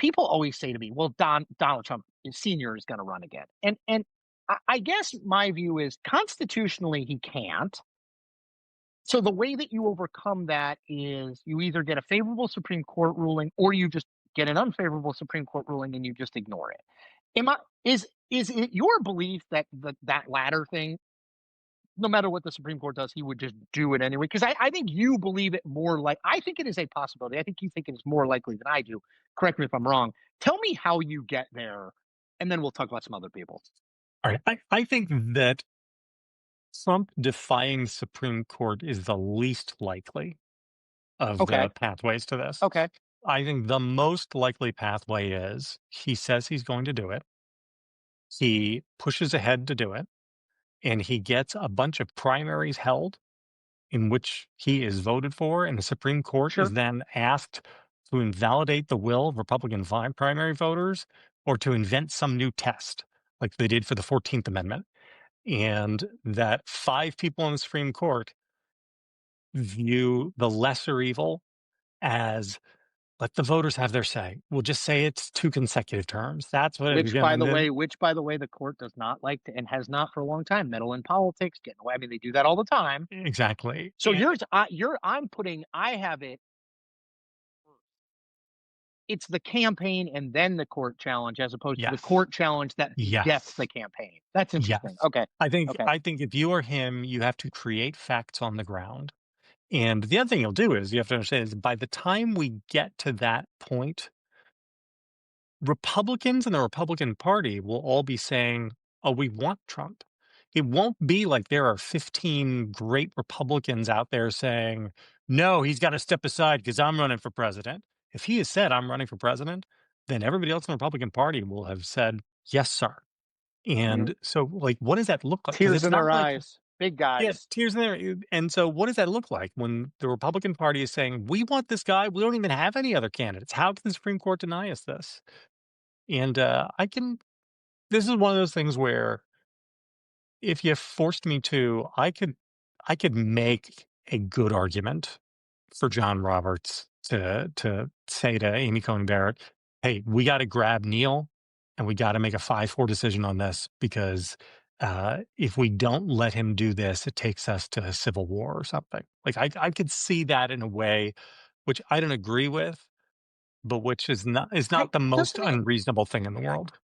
people always say to me, "Well, Donald Trump Senior is going to run again," and I guess my view is constitutionally he can't. So the way that you overcome that is you either get a favorable Supreme Court ruling or you just get an unfavorable Supreme Court ruling and you just ignore it. Am I is it your belief that that latter thing, no matter what the Supreme Court does, he would just do it anyway? Because I think you believe it more like I think it is a possibility. I think you think it is more likely than I do. Correct me if I'm wrong. Tell me how you get there, and then we'll talk about some other people. All right. I think that Trump defying the Supreme Court is the least likely of Okay. the pathways to this. Okay. I think the most likely pathway is he says he's going to do it. He pushes ahead to do it, and he gets a bunch of primaries held in which he is voted for, and the Supreme Court is Sure. then asked to invalidate the will of Republican primary voters or to invent some new test like they did for the 14th Amendment. And that five people in the Supreme Court view the lesser evil as let the voters have their say. We'll just say it's two consecutive terms. That's what it is. Which by the way, the court does not like to and has not for a long time meddle in politics, get in the way. I mean, they do that all the time. Exactly. So I'm putting I have it it's the campaign and then the court challenge as opposed to the Yes. court challenge that begets Yes. the campaign. That's interesting. Yes. Okay. I think Okay. I think if you are him, you have to create facts on the ground. And the other thing you'll do is you have to understand is by the time we get to that point, Republicans and the Republican Party will all be saying, "Oh, we want Trump." It won't be like there are 15 great Republicans out there saying, "No, he's got to step aside because I'm running for president." If he has said, "I'm running for president," then everybody else in the Republican Party will have said, "Yes, sir." Mhm. And so, like, what does that look like? Because Tears it's in not their like eyes. Big yeah, guys. tears in there. And so, what does that look like when the Republican Party is saying, "We want this guy. We don't even have any other candidates. How can the Supreme Court deny us this?" And I can. This is one of those things where, if you forced me to, I could make a good argument for John Roberts to say to Amy Coney Barrett, "Hey, we got to grab Neil, and we got to make a 5-4 decision on this because if we don't let him do this, it takes us to a civil war or something." Like I could see that in a way which I don't agree with, but which is not I the most doesn't it unreasonable thing in the world.